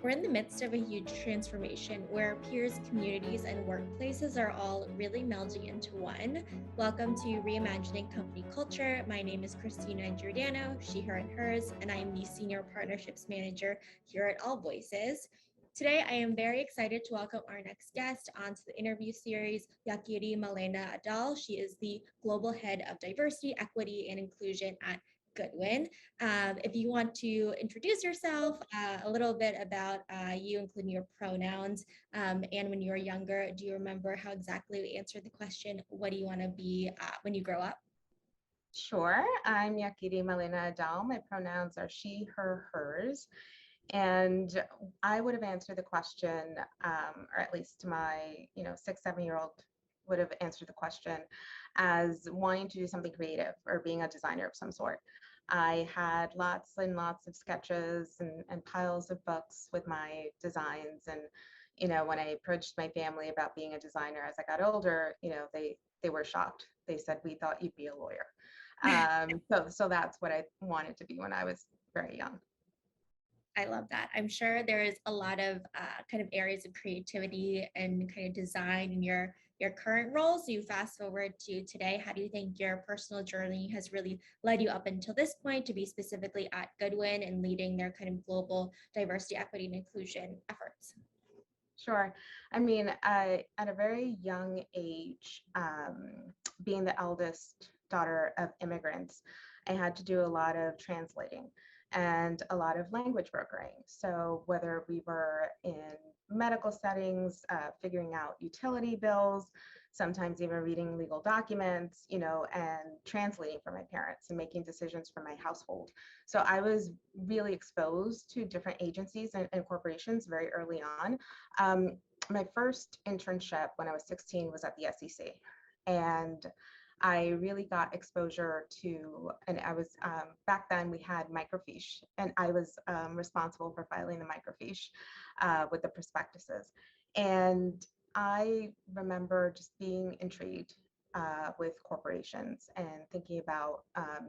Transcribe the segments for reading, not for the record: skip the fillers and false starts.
We're in the midst of a huge transformation where peers, communities, and workplaces are all really melding into one. Welcome to Reimagining Company Culture. My name is Christina Giordano, she, her, and hers, and I am the Senior Partnerships Manager here at AllVoices. Today, I am very excited to welcome our next guest onto the interview series, Yakiry Malena Adal. She is the Global Head of Diversity, Equity, and Inclusion at Goodwin. If you want to introduce yourself, a little bit about you, including your pronouns, and when you were younger, do you remember how exactly we answered the question, what do you want to be when you grow up? Sure. I'm Yakiry Malena Adal. My pronouns are she, her, hers. And I would have answered the question, or at least my, 6, 7-year-old would have answered the question as wanting to do something creative or being a designer of some sort. I had lots and lots of sketches and piles of books with my designs. And, when I approached my family about being a designer as I got older, they were shocked. They said, "We thought you'd be a lawyer." So that's what I wanted to be when I was very young. I love that. I'm sure there is a lot of kind of areas of creativity and kind of design in your current role. So you fast forward to today. How do you think your personal journey has really led you up until this point to be specifically at Goodwin and leading their kind of global diversity, equity, and inclusion efforts? Sure. I mean, at a very young age, being the eldest daughter of immigrants, I had to do a lot of translating and a lot of language brokering. So whether we were in medical settings, figuring out utility bills, sometimes even reading legal documents, and translating for my parents and making decisions for my household. So I was really exposed to different agencies and corporations very early on. My first internship when I was 16 was at the SEC. And I really got exposure to, and I was, back then we had microfiche, and I was responsible for filing the microfiche with the prospectuses. And I remember just being intrigued with corporations and thinking about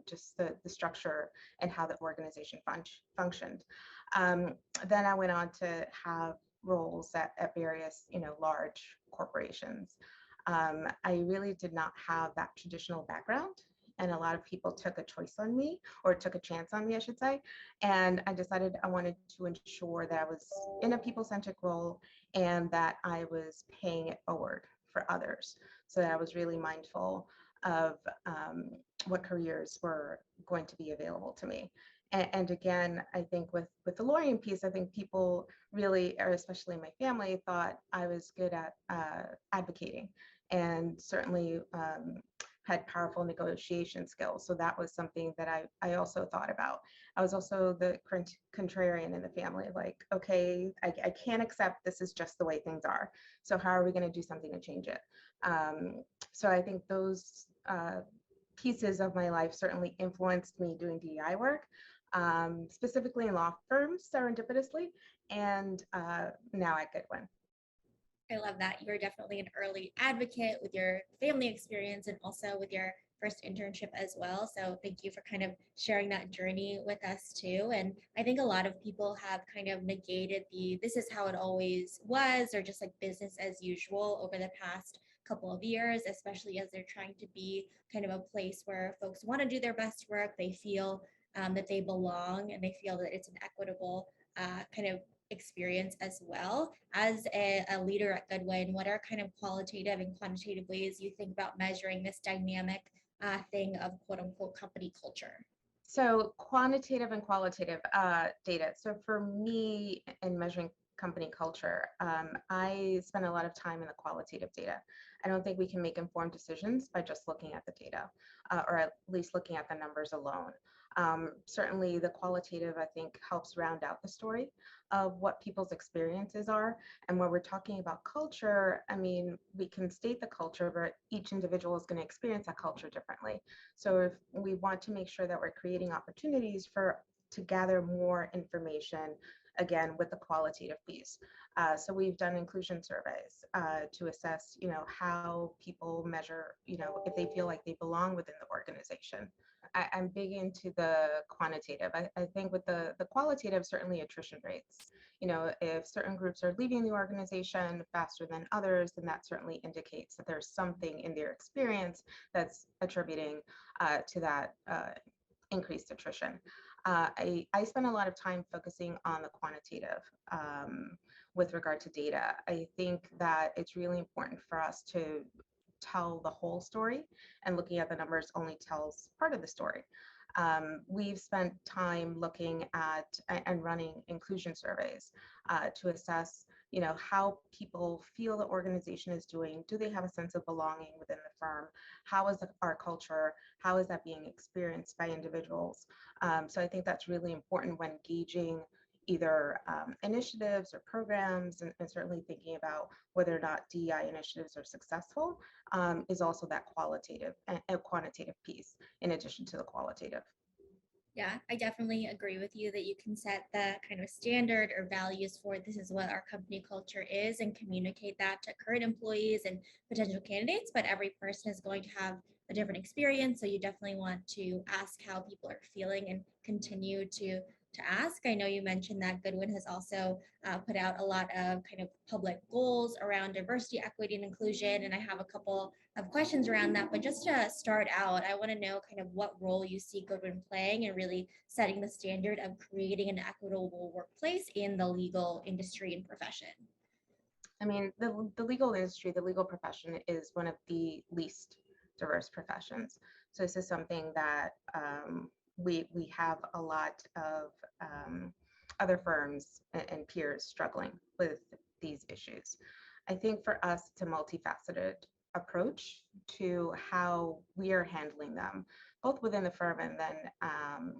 just the structure and how the organization functioned. Then I went on to have roles at various, large corporations. I really did not have that traditional background. And a lot of people took a choice on me, or took a chance on me, I should say. And I decided I wanted to ensure that I was in a people-centric role and that I was paying it forward for others. So that I was really mindful of what careers were going to be available to me. And again, I think with the lawyering piece, I think people really, or especially my family, thought I was good at advocating, and certainly had powerful negotiation skills. So that was something that I also thought about. I was also the contrarian in the family, like, okay, I can't accept this is just the way things are. So how are we going to do something to change it? So I think those pieces of my life certainly influenced me doing DEI work, specifically in law firms, serendipitously, and now at Goodwin. I love that. You were definitely an early advocate with your family experience and also with your first internship as well. So thank you for kind of sharing that journey with us too. And I think a lot of people have kind of negated the this is how it always was, or just like business as usual over the past couple of years, especially as they're trying to be kind of a place where folks want to do their best work. They feel that they belong, and they feel that it's an equitable kind of experience as well. As a leader at Goodwin, what are kind of qualitative and quantitative ways you think about measuring this dynamic thing of quote unquote company culture? So quantitative and qualitative data. So for me, in measuring company culture, I spend a lot of time in the qualitative data. I don't think we can make informed decisions by just looking at the data, or at least looking at the numbers alone. Certainly the qualitative, I think, helps round out the story of what people's experiences are. And when we're talking about culture, I mean, we can state the culture, but each individual is going to experience that culture differently. So if we want to make sure that we're creating opportunities to gather more information, again, with the qualitative piece. So we've done inclusion surveys to assess, how people measure, if they feel like they belong within the organization. I'm big into the quantitative. I think with the qualitative, certainly attrition rates. If certain groups are leaving the organization faster than others, then that certainly indicates that there's something in their experience that's attributing to that increased attrition. I spend a lot of time focusing on the quantitative with regard to data. I think that it's really important for us to tell the whole story, and looking at the numbers only tells part of the story. We've spent time looking at and running inclusion surveys to assess, how people feel the organization is doing. Do they have a sense of belonging within the firm? How is our culture? How is that being experienced by individuals? So I think that's really important when gauging either initiatives or programs, and certainly thinking about whether or not DEI initiatives are successful, is also that qualitative and quantitative piece in addition to the qualitative. Yeah, I definitely agree with you that you can set the kind of standard or values for this is what our company culture is and communicate that to current employees and potential candidates. But every person is going to have a different experience. So you definitely want to ask how people are feeling and continue to ask. I know you mentioned that Goodwin has also put out a lot of kind of public goals around diversity, equity, and inclusion. And I have a couple of questions around that. But just to start out, I want to know kind of what role you see Goodwin playing in really setting the standard of creating an equitable workplace in the legal industry and profession. I mean, the legal industry, the legal profession is one of the least diverse professions. So this is something that we have a lot of other firms and peers struggling with these issues. I think for us, it's a multifaceted approach to how we are handling them, both within the firm and then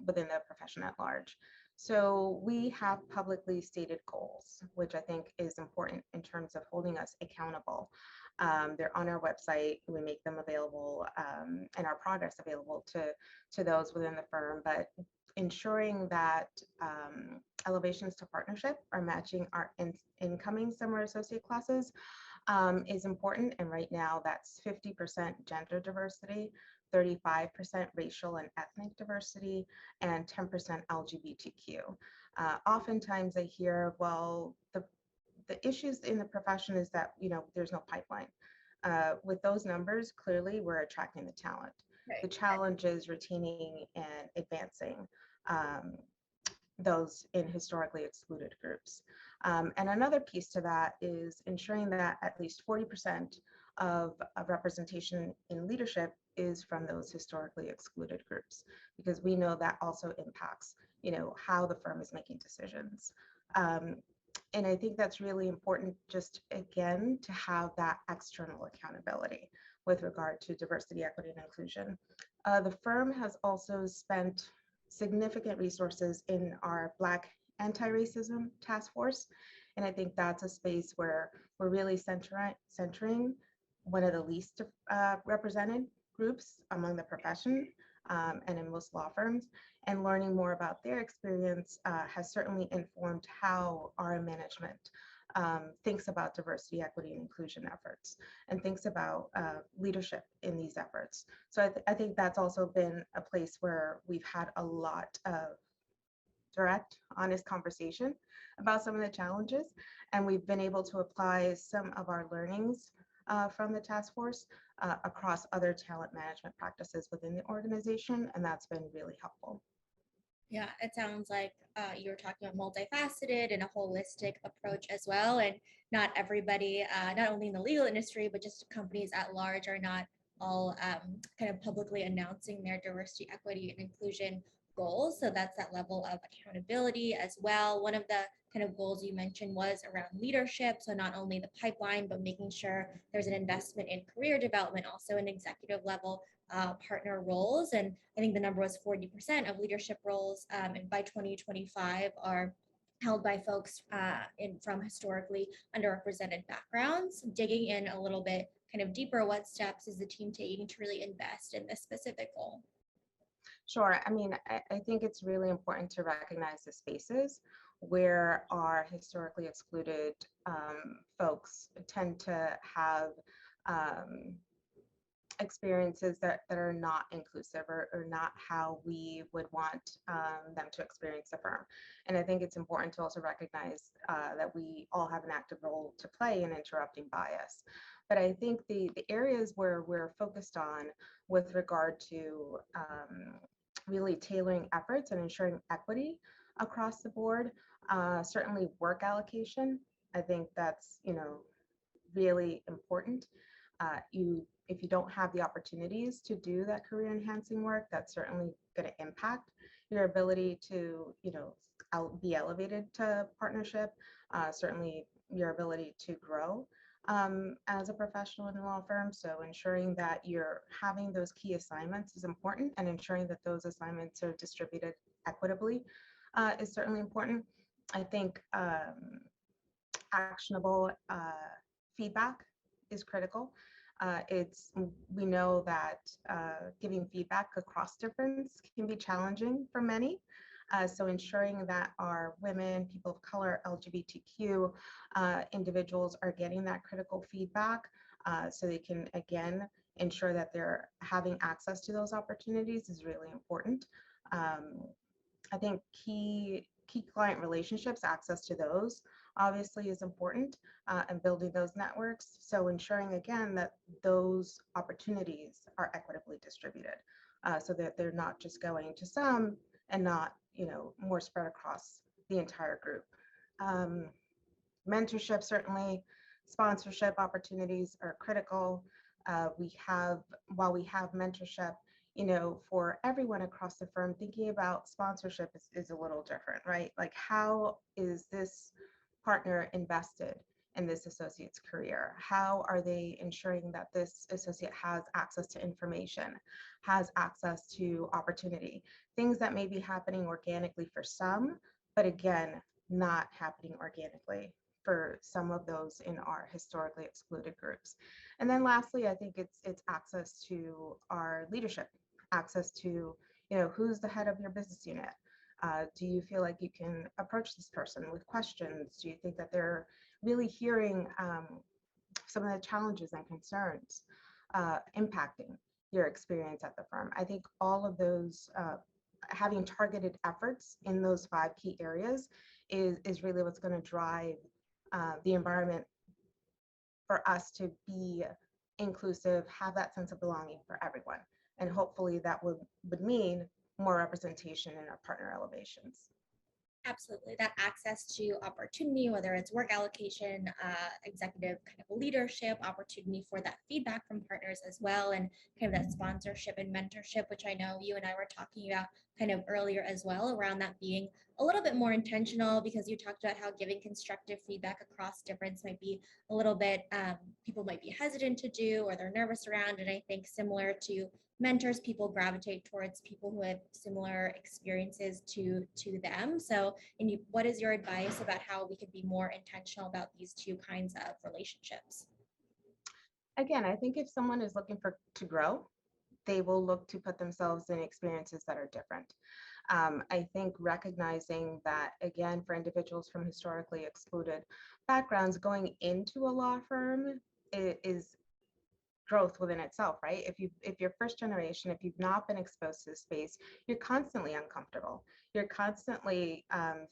within the profession at large. So we have publicly stated goals, which I think is important in terms of holding us accountable. They're on our website. We make them available and our progress available to those within the firm, but ensuring that elevations to partnership are matching our incoming summer associate classes is important. And right now that's 50% gender diversity, 35% racial and ethnic diversity, and 10% LGBTQ. Oftentimes I hear, well, the issues in the profession is that, there's no pipeline. With those numbers, clearly we're attracting the talent. Right. The challenge is retaining and advancing those in historically excluded groups. And another piece to that is ensuring that at least 40% of representation in leadership is from those historically excluded groups, because we know that also impacts, how the firm is making decisions. And I think that's really important, just again, to have that external accountability with regard to diversity, equity, and inclusion. The firm has also spent significant resources in our Black anti-racism task force. And I think that's a space where we're really centering one of the least represented groups among the profession and in most law firms. And learning more about their experience has certainly informed how our management thinks about diversity, equity, and inclusion efforts, and thinks about leadership in these efforts. So I think that's also been a place where we've had a lot of direct, honest conversation about some of the challenges, and we've been able to apply some of our learnings from the task force across other talent management practices within the organization, and that's been really helpful. Yeah, it sounds like you're talking about multifaceted and a holistic approach as well. And not everybody, not only in the legal industry, but just companies at large are not all kind of publicly announcing their diversity, equity, and inclusion goals. So that's that level of accountability as well. One of the kind of goals you mentioned was around leadership. So not only the pipeline, but making sure there's an investment in career development, also in executive level partner roles. And I think the number was 40% of leadership roles and by 2025 are held by folks from historically underrepresented backgrounds. Digging in a little bit kind of deeper, what steps is the team taking to really invest in this specific goal? Sure. I mean, I think it's really important to recognize the spaces where our historically excluded folks tend to have experiences that are not inclusive or not how we would want them to experience the firm. And I think it's important to also recognize that we all have an active role to play in interrupting bias. But I think the areas where we're focused on with regard to really tailoring efforts and ensuring equity across the board, certainly work allocation, I think that's, really important. If you don't have the opportunities to do that career enhancing work, that's certainly going to impact your ability to, be elevated to partnership, certainly your ability to grow as a professional in a law firm. So ensuring that you're having those key assignments is important, and ensuring that those assignments are distributed equitably is certainly important. I think actionable feedback is critical. We know that giving feedback across difference can be challenging for many. So ensuring that our women, people of color, LGBTQ individuals are getting that critical feedback so they can, again, ensure that they're having access to those opportunities is really important. I think key client relationships, access to those obviously is important, and building those networks. So ensuring, again, that those opportunities are equitably distributed so that they're not just going to some and not, more spread across the entire group. Mentorship, certainly, sponsorship opportunities are critical. While we have mentorship, for everyone across the firm, thinking about sponsorship is a little different, right? Like, how is this partner invested in this associate's career? How are they ensuring that this associate has access to information, has access to opportunity? Things that may be happening organically for some, but again, not happening organically for some of those in our historically excluded groups. And then lastly, I think it's access to our leadership, access to, who's the head of your business unit? Do you feel like you can approach this person with questions? Do you think that they're really hearing some of the challenges and concerns impacting your experience at the firm? I think all of those, having targeted efforts in those 5 key areas is really what's going to drive the environment for us to be inclusive, have that sense of belonging for everyone. And hopefully that would mean more representation in our partner elevations. Absolutely. That access to opportunity, whether it's work allocation, executive kind of leadership, opportunity for that feedback from partners as well, and kind of that sponsorship and mentorship, which I know you and I were talking about kind of earlier as well, around that being a little bit more intentional, because you talked about how giving constructive feedback across difference might be a little bit, people might be hesitant to do, or they're nervous around. And I think similar to mentors, people gravitate towards people who have similar experiences to them. So, what is your advice about how we could be more intentional about these 2 kinds of relationships? Again, I think if someone is looking to grow, they will look to put themselves in experiences that are different. I think recognizing that, again, for individuals from historically excluded backgrounds, going into a law firm is growth within itself, right? If you're first generation, if you've not been exposed to the space, you're constantly uncomfortable. You're constantly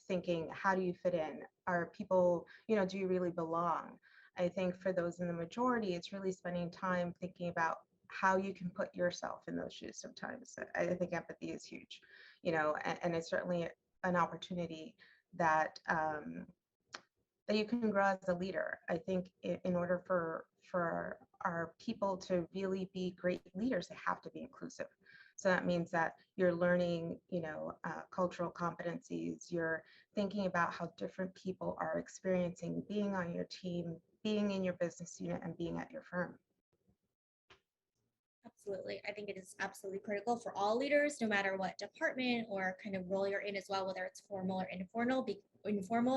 thinking, how do you fit in? Are people, do you really belong? I think for those in the majority, it's really spending time thinking about how you can put yourself in those shoes sometimes. I think empathy is huge, and it's certainly an opportunity that that you can grow as a leader. I think in order for our people to really be great leaders, they have to be inclusive. So that means that you're learning, cultural competencies, you're thinking about how different people are experiencing being on your team, being in your business unit, and being at your firm. Absolutely. I think it is absolutely critical for all leaders, no matter what department or kind of role you're in as well, whether it's formal or informal,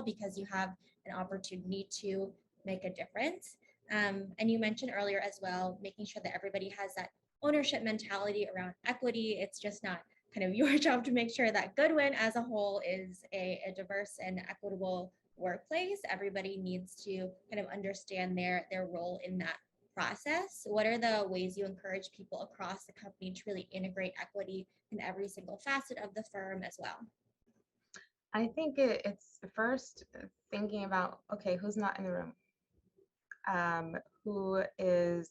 because you have an opportunity to make a difference. And you mentioned earlier as well, making sure that everybody has that ownership mentality around equity. It's just not kind of your job to make sure that Goodwin as a whole is a diverse and equitable workplace. Everybody needs to kind of understand their role in that process. What are the ways you encourage people across the company to really integrate equity in every single facet of the firm as well? I think it's first thinking about, okay, who's not in the room? Who is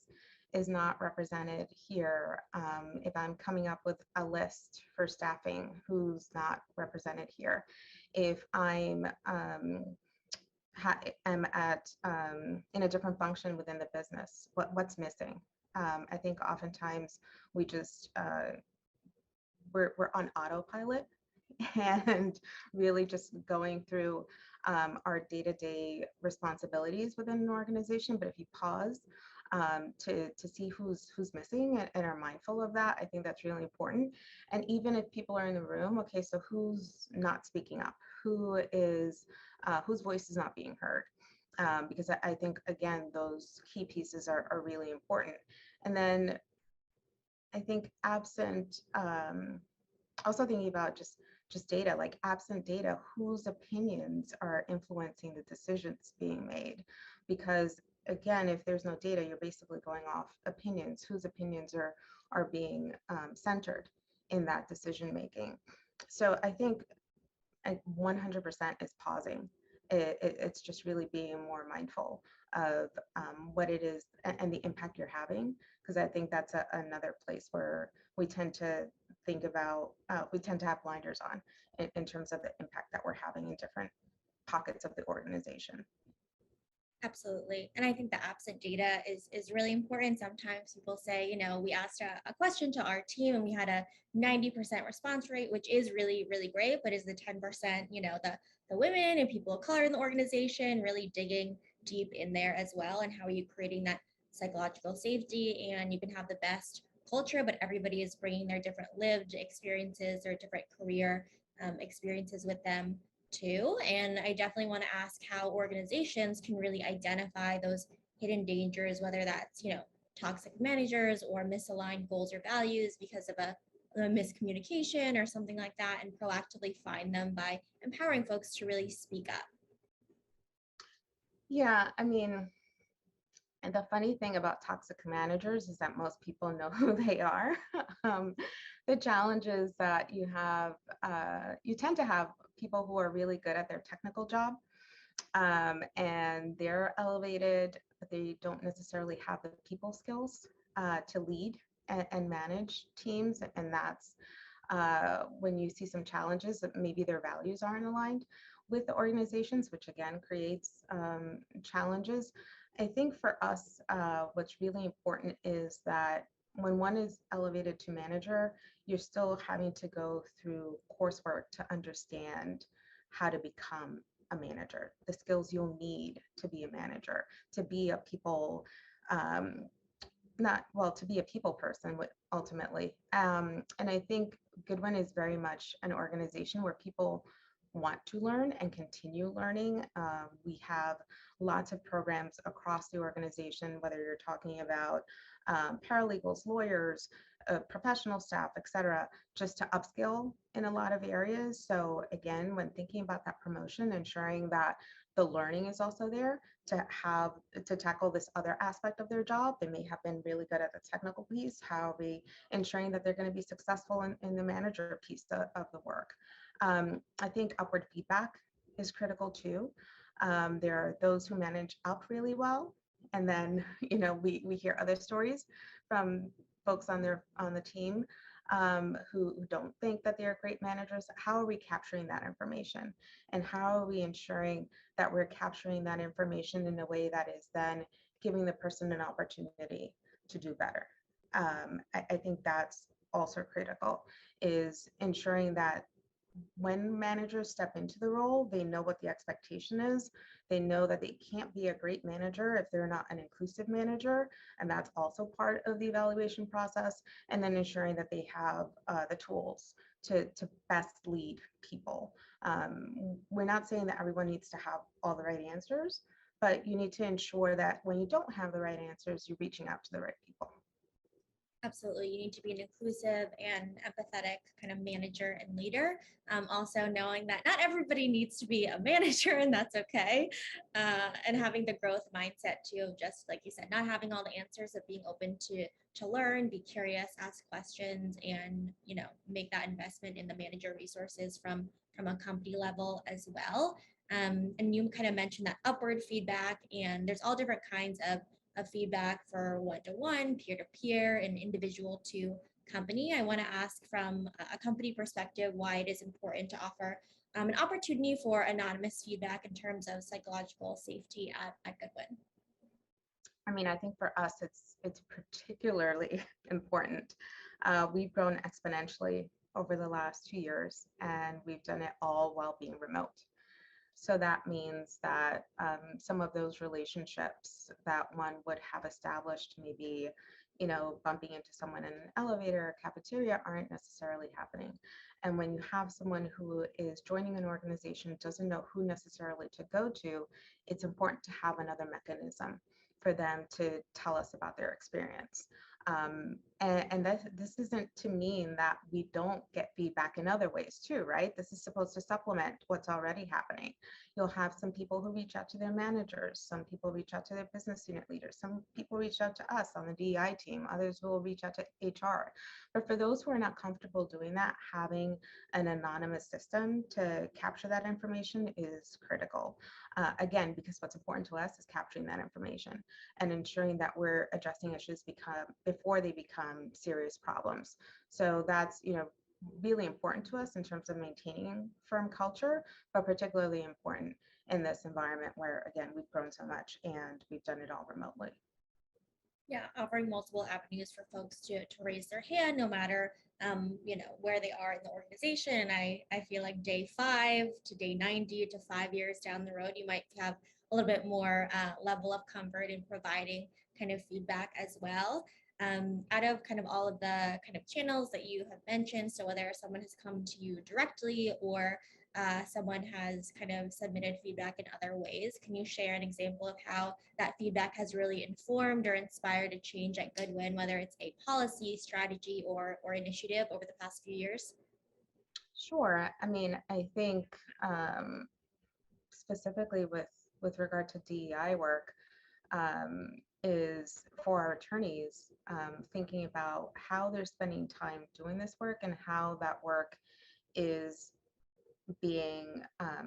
not represented here? If I'm coming up with a list for staffing, who's not represented here? If I'm am at in a different function within the business, what's missing? I think oftentimes we just we're on autopilot and really just going through our day-to-day responsibilities within an organization. But if you pause to see who's missing and are mindful of that, I think that's really important. And even if people are in the room, okay, so who's not speaking up? Who is whose voice is not being heard? Because I think, again, those key pieces are really important. And then I think absent also thinking about just data, like absent data, whose opinions are influencing the decisions being made? Because again, if there's no data, you're basically going off opinions. Whose opinions are being centered in that decision making? So I think 100% is pausing. It's just really being more mindful of what it is and the impact you're having, because I think that's another place where we tend to think about, we tend to have blinders on in terms of the impact that we're having in different pockets of the organization. Absolutely. And I think the absent data is really important. Sometimes people say, we asked a question to our team and we had a 90% response rate, which is really, really great, but is the 10%, the women and people of color in the organization, really digging deep in there as well? And how are you creating that psychological safety? And you can have the best culture, but everybody is bringing their different lived experiences or different career experiences with them too. And I definitely want to ask how organizations can really identify those hidden dangers, whether that's, toxic managers or misaligned goals or values because of a miscommunication or something like that, and proactively find them by empowering folks to really speak up. Yeah, I mean, and the funny thing about toxic managers is that most people know who they are. The challenge is that you tend to have people who are really good at their technical job, and they're elevated, but they don't necessarily have the people skills to lead and manage teams. And that's when you see some challenges that maybe their values aren't aligned with the organizations, which again creates challenges. I think for us, what's really important is that when one is elevated to manager, you're still having to go through coursework to understand how to become a manager, the skills you'll need to be a manager, to be a people, not well, to be a people person ultimately. And I think Goodwin is very much an organization where people want to learn and continue learning. We have lots of programs across the organization, whether you're talking about paralegals, lawyers, professional staff, et cetera, just to upskill in a lot of areas. So again, when thinking about that promotion, ensuring that the learning is also there to tackle this other aspect of their job. They may have been really good at the technical piece. How are we ensuring that they're going to be successful in the manager piece of the work? I think upward feedback is critical too. There are those who manage up really well, and then we hear other stories from folks on the team who don't think that they're great managers. How are we capturing that information, and how are we ensuring that we're capturing that information in a way that is then giving the person an opportunity to do better? I think that's also critical, is ensuring that when managers step into the role, they know what the expectation is. They know that they can't be a great manager if they're not an inclusive manager, and that's also part of the evaluation process. And then ensuring that they have the tools to best lead people. We're not saying that everyone needs to have all the right answers, but you need to ensure that when you don't have the right answers, you're reaching out to the right people. Absolutely. You need to be an inclusive and empathetic kind of manager and leader. Also, knowing that not everybody needs to be a manager, and that's okay. And having the growth mindset too, of just like you said, not having all the answers, of being open to learn, be curious, ask questions, and make that investment in the manager resources from a company level as well. And you kind of mentioned that upward feedback, and there's all different kinds of feedback for one-to-one, peer-to-peer, and individual to company. I want to ask from a company perspective why it is important to offer an opportunity for anonymous feedback in terms of psychological safety at Goodwin. I mean, I think for us, it's particularly important. We've grown exponentially over the last 2 years, and we've done it all while being remote. So that means that some of those relationships that one would have established, maybe, bumping into someone in an elevator or cafeteria, aren't necessarily happening. And when you have someone who is joining an organization, doesn't know who necessarily to go to, it's important to have another mechanism for them to tell us about their experience. And this isn't to mean that we don't get feedback in other ways too, right? This is supposed to supplement what's already happening. You'll have some people who reach out to their managers, some people reach out to their business unit leaders, some people reach out to us on the DEI team, others will reach out to HR. But for those who are not comfortable doing that, having an anonymous system to capture that information is critical. Again, because what's important to us is capturing that information and ensuring that we're addressing issues before they become serious problems. So that's, really important to us in terms of maintaining firm culture, but particularly important in this environment where, again, we've grown so much and we've done it all remotely. Yeah, offering multiple avenues for folks to raise their hand, no matter where they are in the organization. I feel like day 5 to day 90 to 5 years down the road, you might have a little bit more level of comfort in providing kind of feedback as well. Out of kind of all of the kind of channels that you have mentioned, so whether someone has come to you directly or someone has kind of submitted feedback in other ways, can you share an example of how that feedback has really informed or inspired a change at Goodwin, whether it's a policy, strategy, or initiative over the past few years? Sure. I mean, I think specifically with regard to DEI work, is for our attorneys thinking about how they're spending time doing this work and how that work is being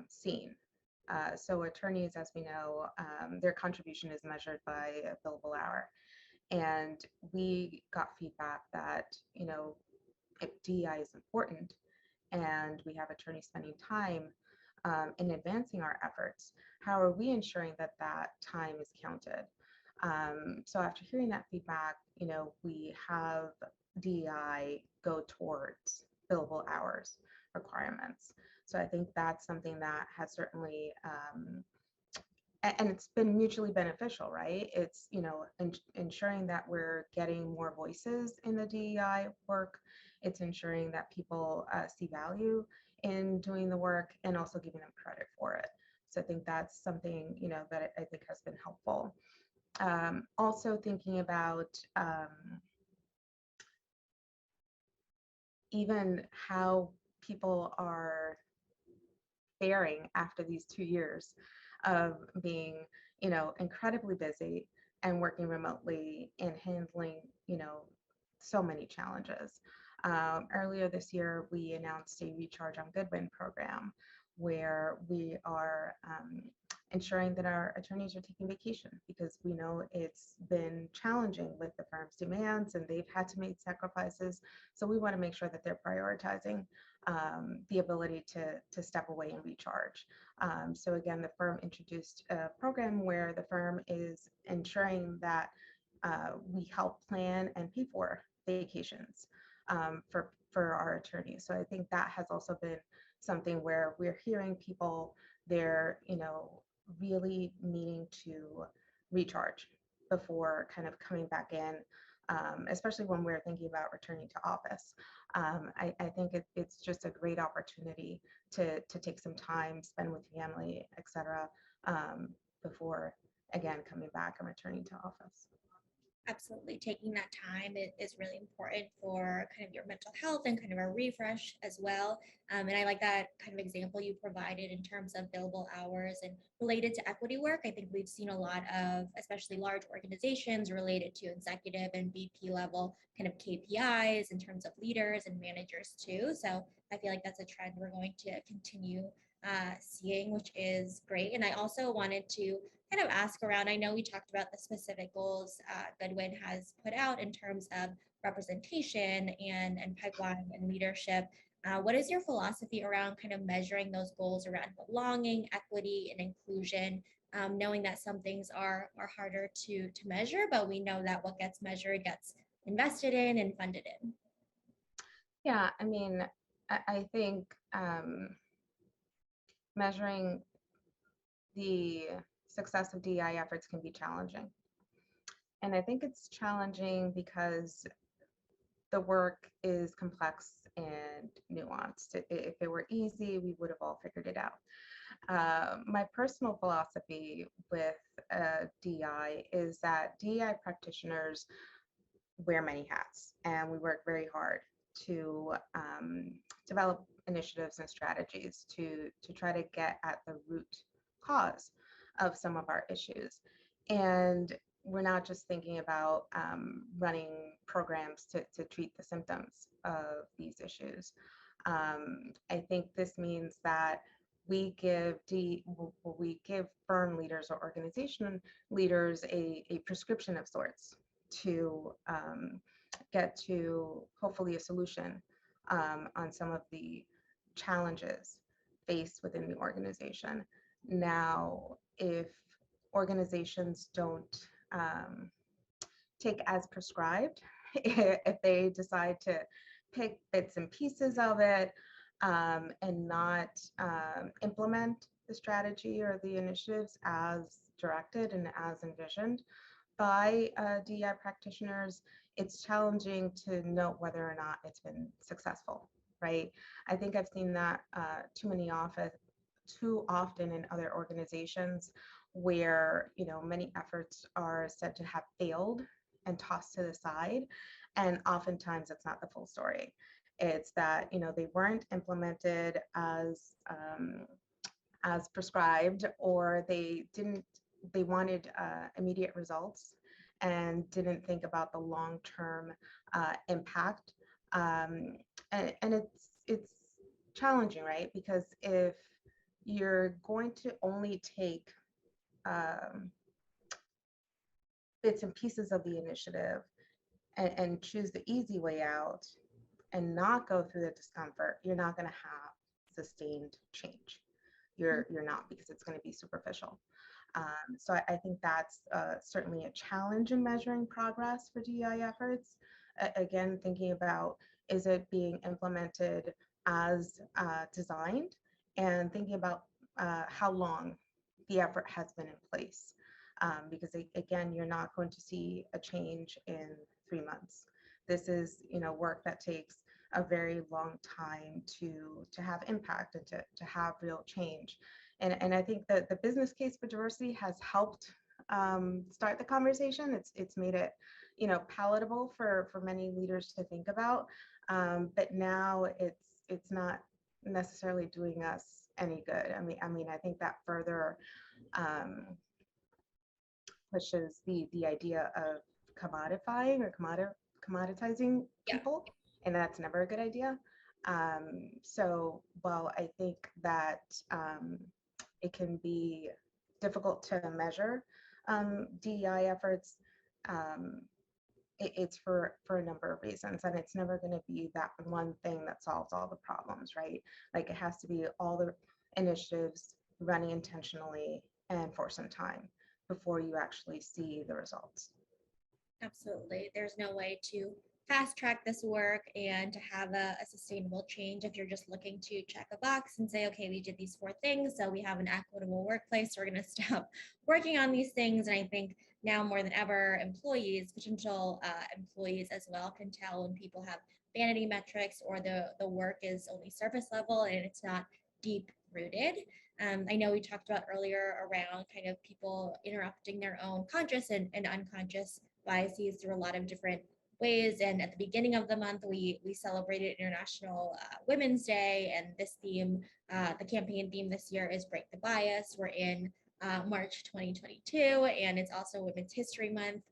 seen. So attorneys, as we know, their contribution is measured by a billable hour. And we got feedback that, if DEI is important and we have attorneys spending time in advancing our efforts, how are we ensuring that that time is counted? So after hearing that feedback, we have DEI go towards billable hours requirements. So I think that's something that has certainly, and it's been mutually beneficial, right? It's, ensuring that we're getting more voices in the DEI work. It's ensuring that people see value in doing the work and also giving them credit for it. So I think that's something, that I think has been helpful. Also thinking about even how people are faring after these 2 years of being, incredibly busy and working remotely and handling, so many challenges. Earlier this year, we announced a Recharge on Goodwin program where we are ensuring that our attorneys are taking vacation because we know it's been challenging with the firm's demands and they've had to make sacrifices. So we want to make sure that they're prioritizing the ability to step away and recharge. So again, the firm introduced a program where the firm is ensuring that we help plan and pay for vacations for our attorneys. So I think that has also been something where we're hearing people, they're, really needing to recharge before kind of coming back in, especially when we're thinking about returning to office. I think it's just a great opportunity to take some time, spend with family, et cetera, before, again, coming back and returning to office. Absolutely. Taking that time is really important for kind of your mental health and kind of a refresh as well. And I like that kind of example you provided in terms of billable hours and related to equity work. I think we've seen a lot of, especially large organizations related to executive and VP level kind of KPIs in terms of leaders and managers too. So I feel like that's a trend we're going to continue seeing, which is great. And I also wanted to kind of ask around. I know we talked about the specific goals Goodwin has put out in terms of representation and pipeline and leadership. What is your philosophy around kind of measuring those goals around belonging, equity, and inclusion? Knowing that some things are harder to measure, but we know that what gets measured gets invested in and funded in. Yeah, I mean, I think measuring the success of DEI efforts can be challenging. And I think it's challenging because the work is complex and nuanced. If it were easy, we would have all figured it out. My personal philosophy with DEI is that DEI practitioners wear many hats, and we work very hard to develop initiatives and strategies to try to get at the root cause of some of our issues. And we're not just thinking about running programs to treat the symptoms of these issues. I think this means that we give firm leaders or organization leaders a prescription of sorts to get to hopefully a solution on some of the challenges faced within the organization. Now, if organizations don't take as prescribed, if they decide to pick bits and pieces of it and not implement the strategy or the initiatives as directed and as envisioned by DEI practitioners, it's challenging to note whether or not it's been successful, right? I think I've seen that too often in other organizations where many efforts are said to have failed and tossed to the side, and oftentimes it's not the full story. It's that they weren't implemented as prescribed, or they wanted immediate results and didn't think about the long-term impact. And it's challenging, right? Because if you're going to only take bits and pieces of the initiative and choose the easy way out and not go through the discomfort, you're not going to have sustained change. You're not, because it's going to be superficial. So I think that's certainly a challenge in measuring progress for DEI efforts. Again, thinking about, is it being implemented as designed, and thinking about how long the effort has been in place. Because again, you're not going to see a change in 3 months. This is work that takes a very long time to have impact and to have real change. And I think that the business case for diversity has helped start the conversation. It's made it palatable for many leaders to think about. But now it's not necessarily doing us any good. I mean, I think that further pushes the idea of commodifying or commoditizing people, and that's never a good idea. So while I think that it can be difficult to measure DEI efforts, it's for a number of reasons, and it's never going to be that one thing that solves all the problems, right? Like, it has to be all the initiatives running intentionally and for some time before you actually see the results. Absolutely. There's no way to fast track this work and to have a sustainable change if you're just looking to check a box and say, okay, we did these 4 things, so we have an equitable workplace, we're going to stop working on these things. And I think now more than ever, potential employees as well, can tell when people have vanity metrics or the work is only surface level and it's not deep rooted. I know we talked about earlier around kind of people interrupting their own conscious and unconscious biases through a lot of different ways. And at the beginning of the month, we celebrated International Women's Day, and this theme, the campaign theme this year is Break the Bias. We're in March 2022, and it's also Women's History Month,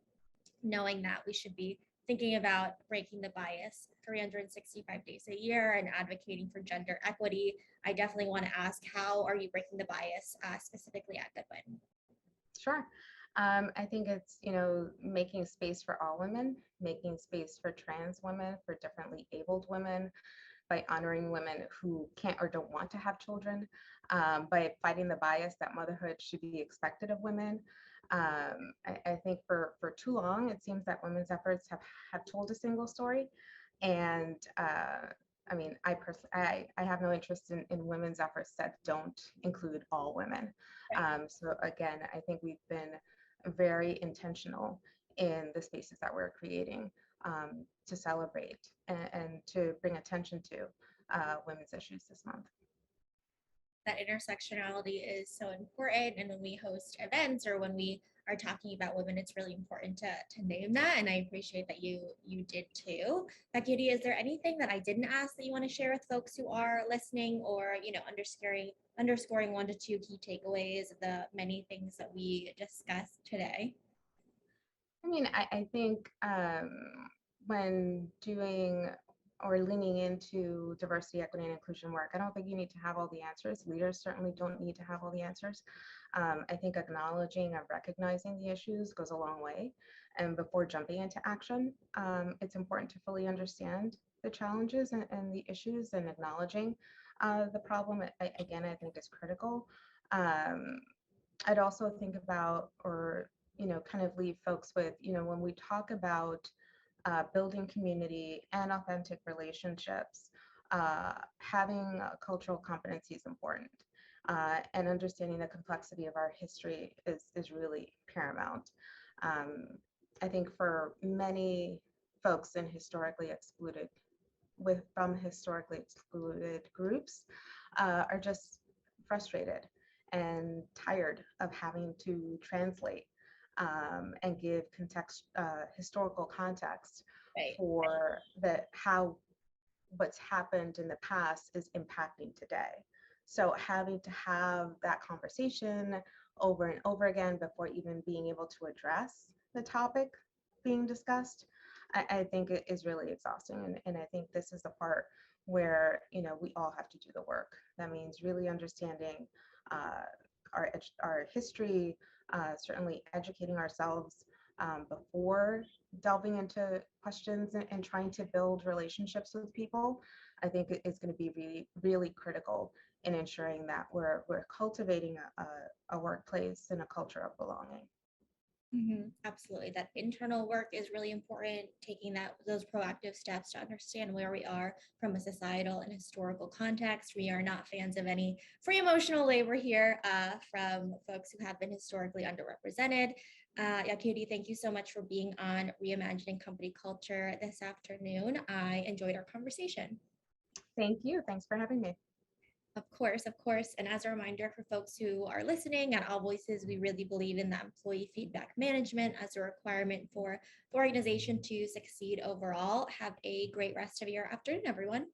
knowing that we should be thinking about breaking the bias 365 days a year and advocating for gender equity. I definitely want to ask, how are you breaking the bias specifically at Goodwin? Sure. I think it's, making space for all women, making space for trans women, for differently abled women, by honoring women who can't or don't want to have children, by fighting the bias that motherhood should be expected of women. I think for too long, it seems that women's efforts have told a single story. And I mean, I personally, I have no interest in women's efforts that don't include all women. So again, I think we've been very intentional in the spaces that we're creating, to celebrate and to bring attention to women's issues this month. That intersectionality is so important. And when we host events or when we are talking about women, it's really important to name that. And I appreciate that you did too. Yakiry, is there anything that I didn't ask that you want to share with folks who are listening, or underscoring 1 to 2 key takeaways of the many things that we discussed today? I mean, I think when doing or leaning into diversity, equity, and inclusion work, I don't think you need to have all the answers. Leaders certainly don't need to have all the answers. I think acknowledging and recognizing the issues goes a long way. And before jumping into action, it's important to fully understand the challenges and the issues, and acknowledging the problem, again, I think is critical. I'd also think about, or kind of leave folks with, when we talk about building community and authentic relationships, having cultural competency is important. And understanding the complexity of our history is really paramount. I think for many folks in from historically excluded groups, are just frustrated and tired of having to translate, and give historical context Right. for how what's happened in the past is impacting today. So having to have that conversation over and over again before even being able to address the topic being discussed, I think it is really exhausting. And I think this is the part where, we all have to do the work. That means really understanding our history, certainly educating ourselves before delving into questions, and trying to build relationships with people. I think it's going to be really, really critical in ensuring that we're cultivating a workplace and a culture of belonging. Absolutely. That internal work is really important, taking those proactive steps to understand where we are from a societal and historical context. We are not fans of any free emotional labor here from folks who have been historically underrepresented. Yakiry, thank you so much for being on Reimagining Company Culture this afternoon. I enjoyed our conversation. Thank you. Thanks for having me. Of course, of course. And as a reminder for folks who are listening, at AllVoices, we really believe in that employee feedback management as a requirement for the organization to succeed overall. Have a great rest of your afternoon, everyone.